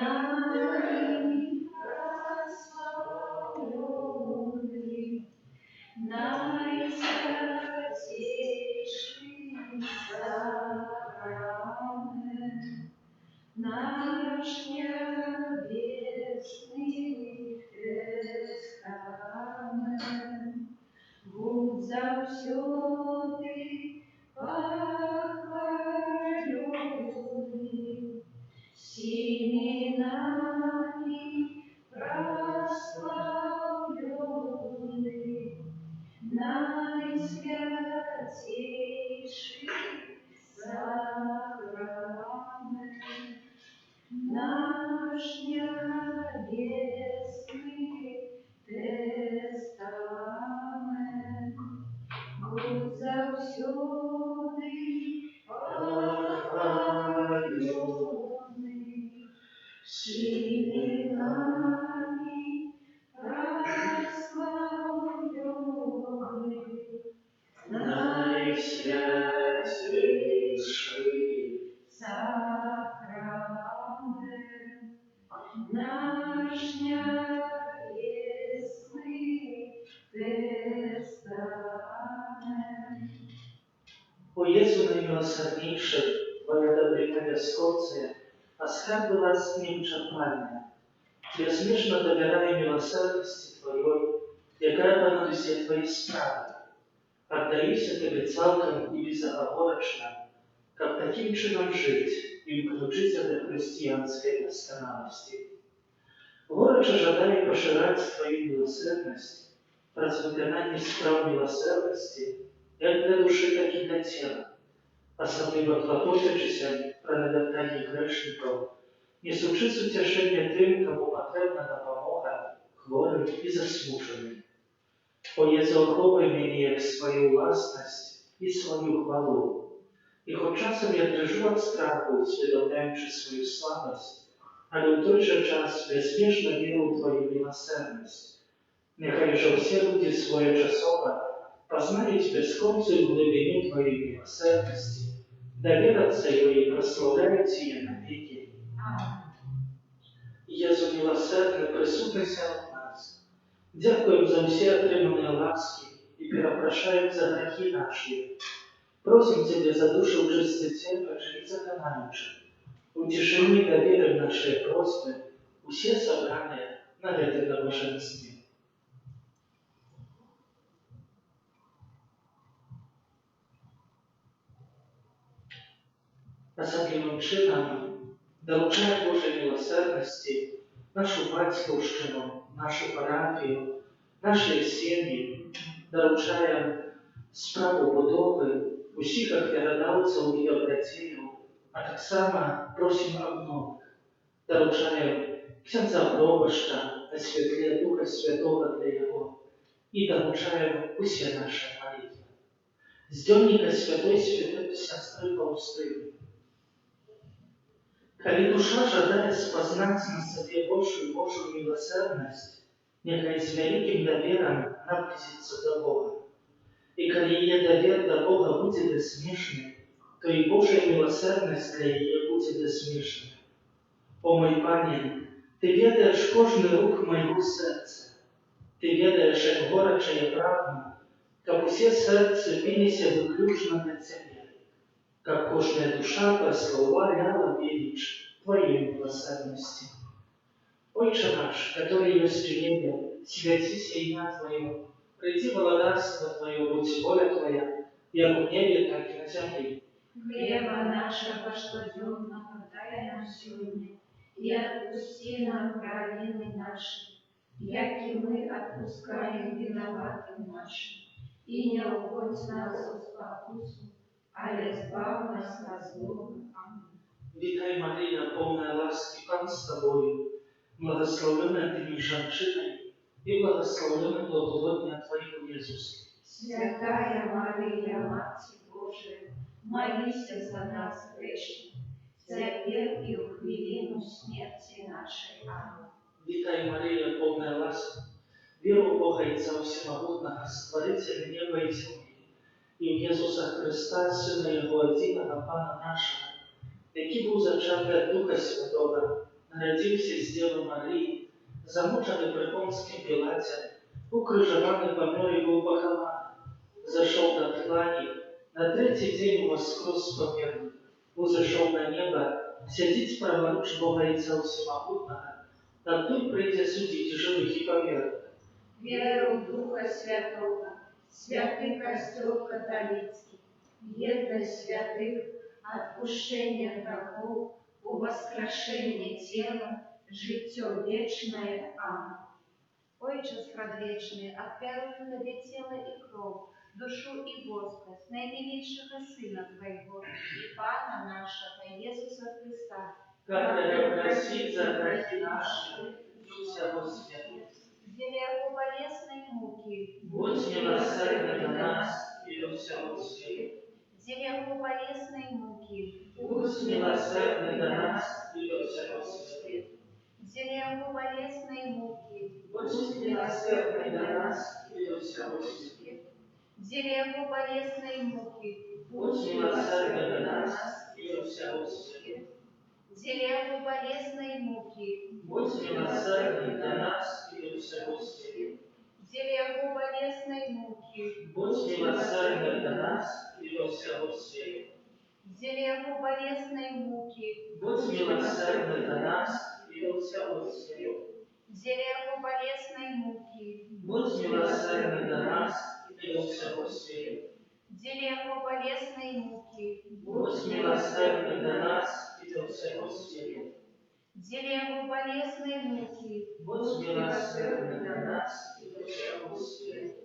нами прославленный, наисвятейший сакрамент, наш небесный тестамент, будь завсёды похваленный, всеми нами прославленный, наисвятейший сакрамент, наш небесный тестамент, будь завсёды похваленный, всеми нами прославленный, наисвятейший сакрамент, наш небесный тестамент. О Jezu najmilosrdniejszy, Twoja dobryka wioskoncja, a skarby łaski niewyczerpalne. Безмежно доверяя милосердности Твоей, якая поносит все Твои справы. Отдаюсь Тебе целком и безоговорочно, как таким чином жить и включиться до христианской досконалости. Горячо жадаю поширать Твою милосердность, раз виконання справ милосердности, як для души, так і для тіла, особливо клопочучися про недоткання грешників, несучи утешення тим, кому потрібна допомога, хворим і засмученим. О Єзу, охопи мені як свою власність і свою хвалу. І хоч часом я дрижу від страху, усвідомляючи свою слабость, але в той же час безмежно віру в Твою милосердність. Нехай же всі люди своєчасово познають безконцую глибину Твоей милосердности, доверятся ее и прославляют ее навеки. Єзу милосердний, присутнися в нас. Дякуємо за всі отримані ласки и перепрошаем за грехи наши. Просим Тебя за душу в чистоте, почти законающих. Утеши и доверим наши просьбы, все собранные на этом набоженстве. Особливым чином, доручая Божьей милосердности, нашу батьківщину, нашу парафію, наші сім'ї, доручаємо справу будови усіх ахвярадавців і обратів, а так само просимо обнови. Доручаємо ксяндза пробища на світлі Духа Святого для Його і доручаємо усі наші молитви. З дневника Святой сестры Фаустины. Коли душа жадает спознать на себе Божию милосердность, нехай с великим доверием наблизится до Бога. И коли ее довер до Бога будет безсмешным, то и Божья милосердность для ее будет безсмешной. О мой Пане, Ты ведаешь кожный рух моего сердца. Ты ведаешь, как горячо я прагну, как все сердце билися выключно для Тебя. Как кожная душа прославляла величие Твоей милосердности. Отче наш, который есть в небе, святися имя Твое, приди благодарство Твое, будь воля Твоя, як в небе, так и на земле. Хлеба нашего ежедневного дай нам сегодня, и отпусти нам провины наши, яки мы отпускаем виноватым нашим, и не уводь нас в спокусу, ale zbaw nas na zło. Amen. Witaj Maryja, pełna łaski, Pan z Tobою, błogosławiona Ty między żonami i błogosławiony plodowodnia Twojego Jezus. Святая Мария, Матерь Божия, молись за нас грешных, теперь и в хвилину смерти нашей. Amen. Witaj Maryja, pełna łaski, wieru Boga i Ojca Всемогутного, Stworzyciela nieba i ziemi, i w Jezusa Chrysta, Syna Jego jedynego Pana naszego, jaki był zaczęty od Ducha Świętego, Родился с Девы Марии, замученный при Понском Пилате, укрыжованный помер и был похован, зашел до тлани, на третий день воскрес помер, узошел на небо, сидит праворуч Бога Отца Всемогутного, оттуда придя судить живых и померных. Веру в Духа Святого, святый костел католицкий, едность святых, отпущение грехов, воскрешение тела, житье вечное. Аминь. Отче предвечный, отверую Тебе тело и кровь, душу и воскрес наимилейшего Сына Твоего и Пана нашего Иисуса Христа, Который просит за грехи наши и всего света. где Его болезной муки, Будь милосерден на нас и до всего света. где Его болезной муки, Будь милосерден на нас и до всего света. где Его болезной муки, Будь милосерден на нас и до всего света. где Его болезной муки, Будь милосерден на нас и до всего света. где Его болезной муки, Будь милосерден на нас и до всего света. где Его болезной муки, Будь милосерден на нас и до всего света. где Его болезной муки, Будь милосерден на нас и до всего света. где Его болезной муки, Будь милосерден на нас и до всего света. где Его болезной муки, Будь милосерден на нас и до всего света. где Его болезной муки, Будь милосерден на нас и до всего света.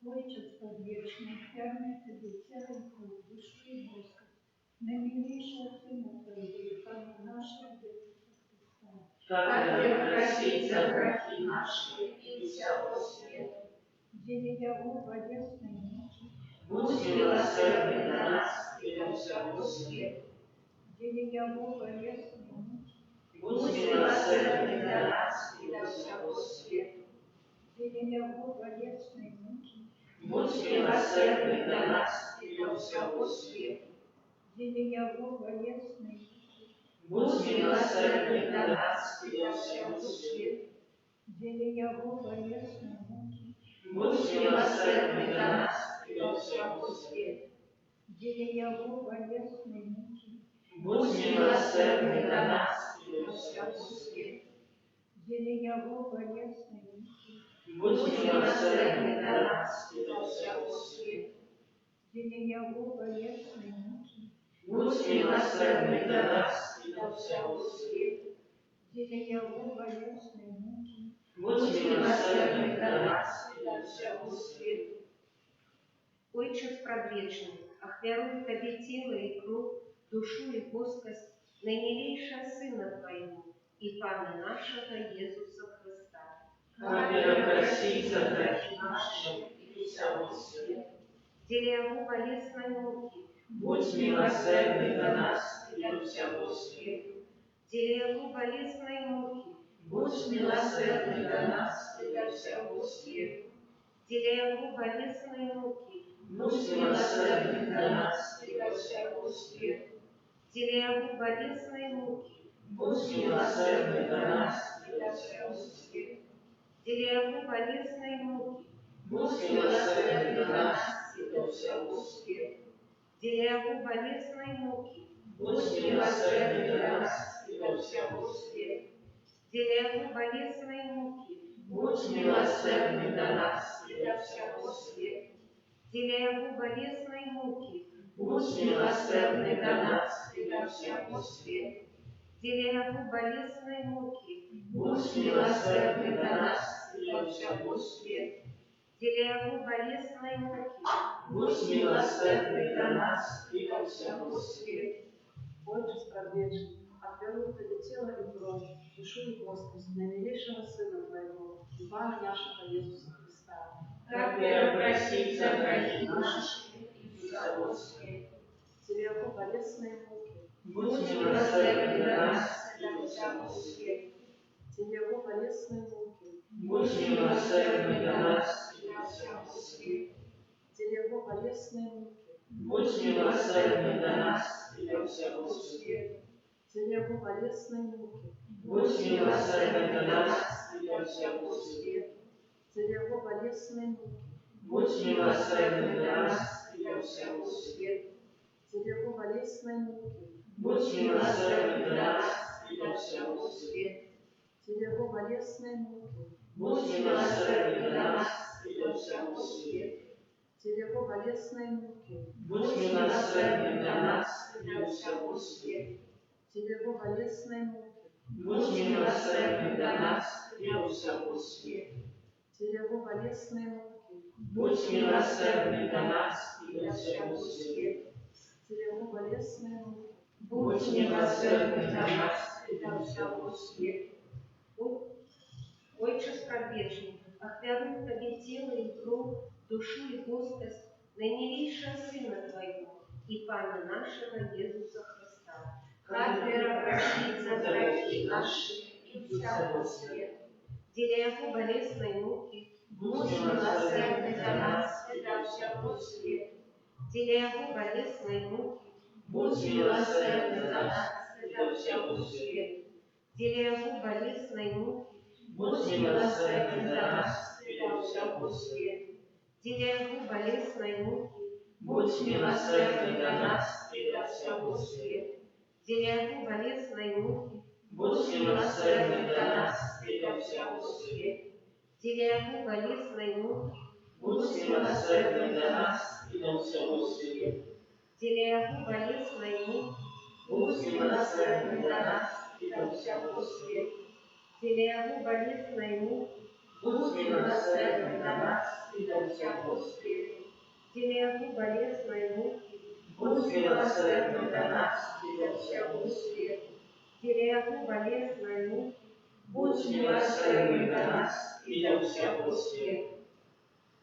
Отче предвечный, верный Тебе тело и кровь, душу и воскрес, наимилейшего Сына Твоего и Пана нашего Иисуса Христа, Как просить за грехи наши и всего света. где Его болезной муки, Будь милосерден на нас и до всего света. где Его болезной муки, Будь милосерден на нас и до всего света. где Его болезной муки, Будь милосерден на нас и до всего света. где Его болезной муки, Будь милосерден на нас и до всего света. где Его болезной муки, Будь милосерден на нас и до всего света. где Его болезной муки, Будь милосерден на нас и до всего света. где Его болезной муки, Будь милосерден на нас и до всего света. где Его болезной муки, Будь милосерден на нас и до всего света. где Его болезной муки, Будь милосерден на нас и до всего света. Отче предвечный, охверую Тебе тело и кровь, душу и воскрес наимилейшего Сына Твоего и Пана нашего Иисуса Христа, Как просить за грехи наши и всего света. где Его болезной муки, Будь милосерден на нас и до всего света. где Его болезной муки, Будь милосерден на нас и до всего света. где Его болезной муки, Будь милосерден на нас и до всего света. где Его болезной муки, Будь милосерден на нас и до всего света. где Его болезной муки, Будь милосерден на нас и до всего света. где Его болезной муки, Будь милосерден на нас и до всего света. где Его болезной муки, Будь милосерден на нас и до всего света. где Его болезной муки, Будь милосерден на нас и до всего света. где Его болезной муки, Будь милосерден на нас и до всего света. где Его болезной муки, Будь милосерден на нас и до всего света. Отче предвечный, отверну Тебе тело и кровь, душу и воскрес наимилейшего Сына Твоего и Пана нашего Иисуса Христа, Как просить за грехи наши и всего света. где Его болезные муки, Будь милосерден на нас и до всего света. где Его болезные муки, Будь милосерден на нас и до всего света. где Его болезные муки, Будь милосерден на нас и до всего света. где Его болезные муки, Будь милосерден до нас и до всего света. За Его болезненные муки, Будь милосерден до нас и до всего света. за Его болезненные муки, Будь милосерден до нас и до всего света. за Его болезненные муки, Будь милосерден до нас и до всего света. за Его болезненные муки, Будь милосерден до нас и до всего света. за Его болезненные муки, Будь милосерден до нас и до всего света. за Его болезненные муки, Будь милосерден до нас и до всего света. за Его болезненные муки, Будь милосерден до нас и до всего света. Отче предвечный, охвяруй Тебе тело и кровь, душу и плоскость наимилейшего Сына Твоего и Пана нашего Иисуса Христа, Хатвера простит за грехи наши и всякого света. деля Его болезненной муки, Будь милосерден до нас и до всего света. деля Его болезненной муки, Будь милосерден до нас и до всего света. деля Его болезненной муки, Будь милосерден до нас и до всего света. деля Его болезненной муки, Будь милосерден до нас и до всего света. деля Его болезненной муки, Будь милосерден до нас и до всего света. деля Его болезненной муки, Будь милосерден до нас и до всего света. деля Его болезненной муки, Будь милосерден до нас и до всего света. деля Его болезненной муки, Будь милосерден до нас и до всего света. деля Его болезненной муки, Будь милосерден до нас и до всего света. деля Его болезненной муки, Будь милосерден до нас и до всего света.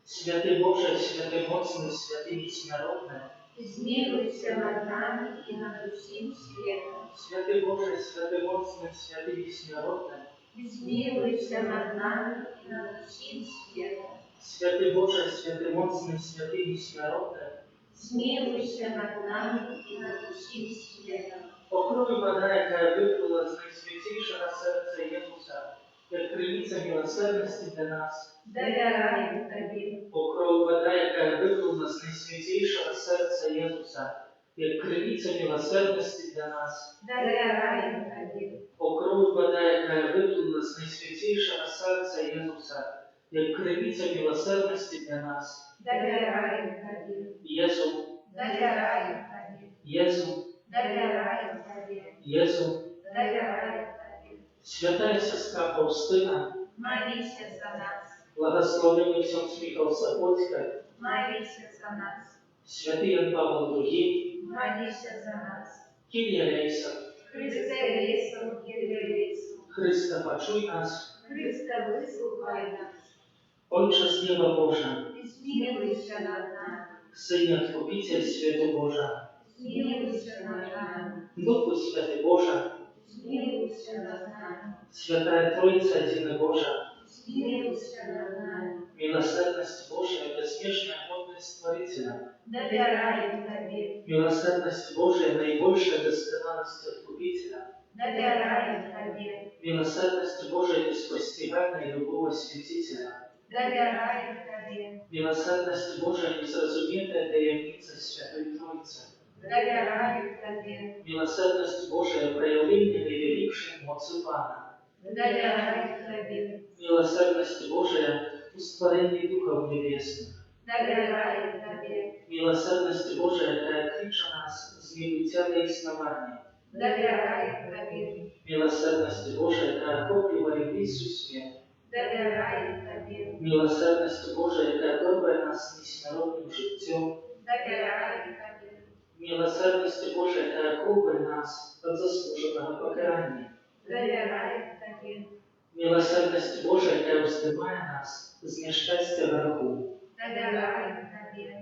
Святый Боже, святый моцный, святый всенародный, Змилуйся над нами и над усім світом. святый Боже, святый моцный, святый всенародный, Змилуйся над нами і над усім світом. святый Боже, святый моцный, святый всенародный, Змилуйся над нами і над усім світом. покрой вода, яка виплила з найсвятейшего серця Ісуса, як криниця милосердності для нас. Довіряємо тобі. Покрой вода, яка виплила з найсвятейшого серця Ісуса, як криниця милосердності для нас. Довіряємо тобі. Покрой вода, яка виплила з найсвятейшого серця Ісуса, як криниця милосердності для нас. Довіряємо тобі. Єсу, Довіряємо тобі. Єсу, Довіряємо тобі. Єсу, Довіряємо тобі. святая сестра Фаустина, Молися за нас. благословенный всем смехался Отька, Молися за нас. святый Ян Павел II, Молися за нас. Кирия Рейса, Христе Рейсом, Кириле Рейсом. Христа, почуй нас, Христе, вислухай нас. Отче з неба Божа, Змилуйся над нами. Синя Откупитель святу Божа, Змилуйся над нами. Духу Святый Божа, Змилуйся над нами. Святая Троица Единая Божа, Змилуйся над нами. милосердность Божия, безмежная мудрость Творителя, Довіряємо тобі. милосердность Божия, наибольшая достоверность Откупителя, Довіряємо тобі. милосердность Божия, беспостиганная любого святителя, Довіряємо тобі. милосердность Божия, незразуметая таємниця Святой Троицы, Довіряємо тобі. милосердность Божия, проявление наивеликшей моцы Пана, Довіряємо тобі. милосердность Божия, устворение Духов Небесных, Довіряємо тобі. милосердность Божия, которая крича нас з небытия до основания, Довіряємо тобі. милосердность Божия, которая охопливает весь свет, Довіряємо тобі. милосердность Божия, которая добрая нас несмиренным життем, Довіряємо тобі. милосердность Божия, которая охопливает нас от заслуженного покарания, Довіряємо тобі. милосердность Божия, которая вздымая нас з несчастья вверху, Довіряємо тобі.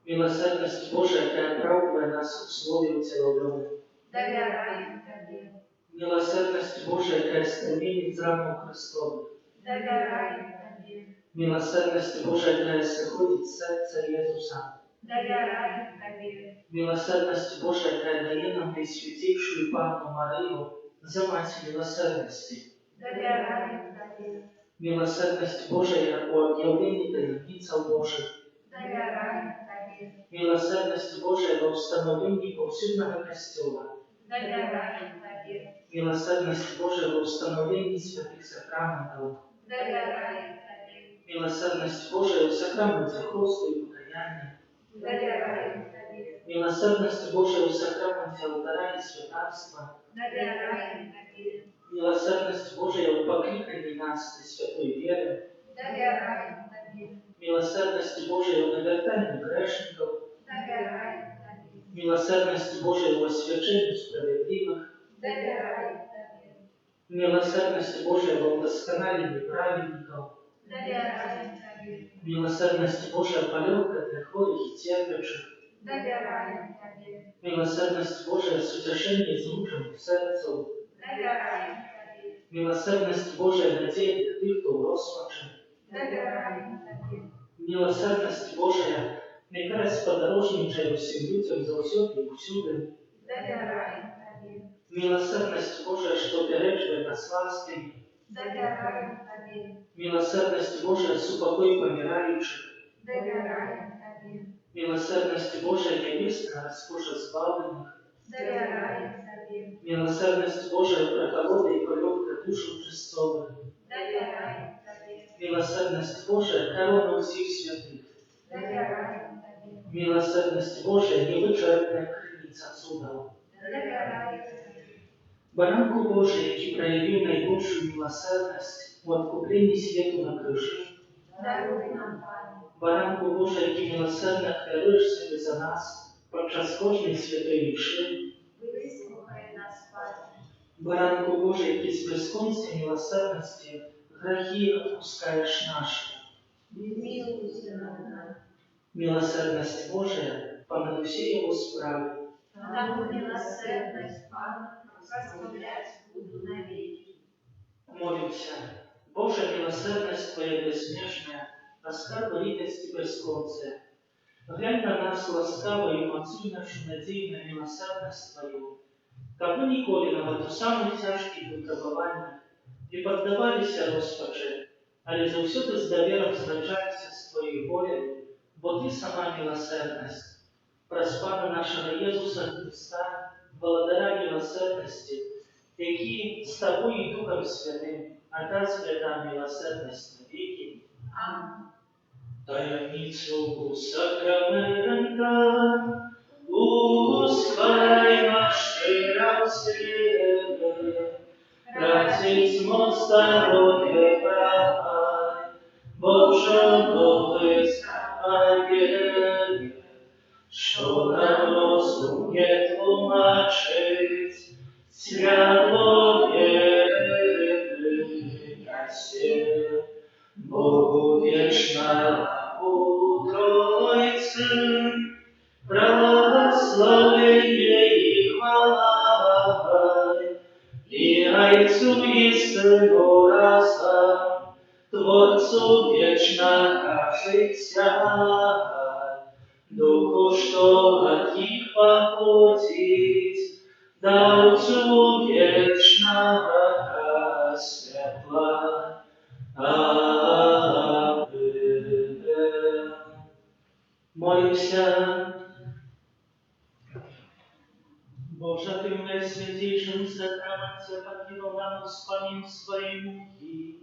милосердность Божия, которая оправдывая нас условия утиловленных, Довіряємо тобі. милосердность Божия, которая стремит в рану Христову, Довіряємо тобі. милосердность Божия, которая сходит с сердца Иисуса, Довіряємо тобі. милосердность Божия, которая дає нам наисвятейшую Панну Марию, за Мать милосердности. доверяем Тебе, Милосердность Божия о объявлении таинцев Божьих. доверяем Тебе, Милосердность Божия во установлении повсюдного Костела. доверяем Тебе, Милосердность Божия во установлении святых сакраментов. доверяем Тебе, Милосердность Божия в сакраменте хруста и покаяния. доверяем Тебе, Милосердность Божия в сакраменте алтаря и святарства. доверяем Тебе, Милосердность Божия в покликании нас к святой вере. доверяем Тебе, Милосердность Божия в навертании грешников. доверяем Тебе, Милосердность Божия в освящении справедливых. доверяем Тебе, Милосердность Божия во удосконалении праведников. доверяем Тебе, Милосердность Божия полегка для хворых и терпящих. доверяем Тебе, Милосердность Божия с утешением измученных сердцев. доверяем Тебе, Милосердность Божия надея для тех, кто в розпаче. доверяем Тебе, Милосердность Божия нехай сподорожничає всім людям завсюди і всюди. доверяем Тебе, Милосердность Божия, что перечує нас ласками. доверяем Тебе, Милосердность Божия с упокой помирающих. доверяем Тебе, Милосердность Божия небесная роскоши збавленных. доверяем Тебе, Милосердность Божия прохолода и полегка душу чистовых. доверяем Тебе, Милосердность Божия корона всех святых. доверяем Тебе, Милосердность Божия невычерпная крыница судов. доверяем Тебе, Баранку Божий, який проявив найбільшу милосердність у откупленні світу на крижі. даруй нам, Пане, Баранку Божий, який милосердно хвалиш себе за нас, подчас кожної святої мши. вислухай нас, Пане, Баранку Божий, який з безконської милосердності грехи відпускаєш наші. змилуйся над нами, Милосердность Божия понад усі його справи. тому милосердность, Пане, прославлять буду навеки. Молимся. Божья милосердность Твоя безмежная, раскар великости бесконция. Глянь на нас ласкаво и мацуй нашу надею на милосердность Твою. Кабы николи нам от самых тяжких выпробований не поддавалися розпаче, але завсюди з довером зраджаємося з Твоєю волею, бо Ти сама милосердность. Проспана нашего Єзуса Христа, благодаря милосердности, які з Тобою і Духом Святим оказує нам милосердность навеки. Аминь. Таємницю сакрамента ускайма щира в себе, працить здоров'я прагай, Божого визнання, що нам розум не тлумачить, святло віри ясє, Богу вічна у Тройці, прославлення і хвала, і Отцу і Сину разом, Творцу вічна життя, Духу, що от їх походить, Давцу вічного святла. Аминь. Молимся. Боже, Ты в наисвятейшем сакраменте покинул нам успанием своей муки.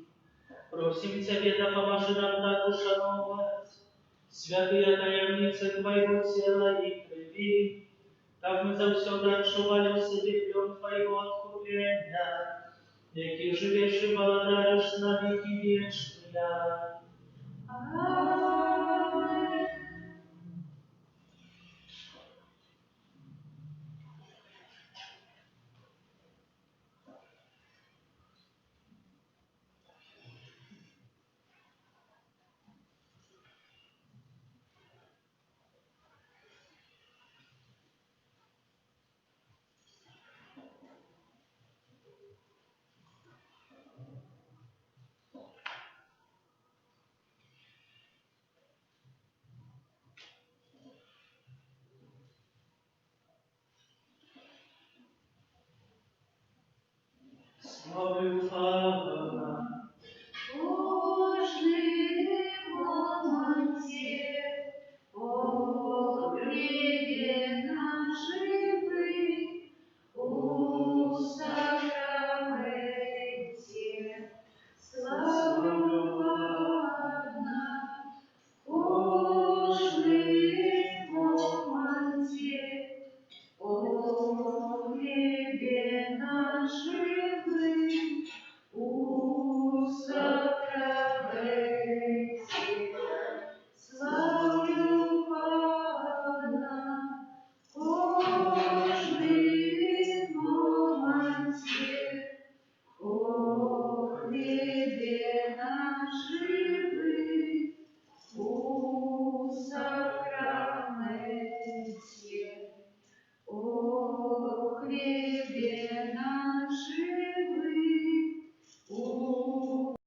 Просим Тебя, да поможи нам так ушановать святые таємниці Твоего тела и крови, как мы завсегда отчували в себе плен Твоего откупления, який живешь и благодаришь на веки вечные.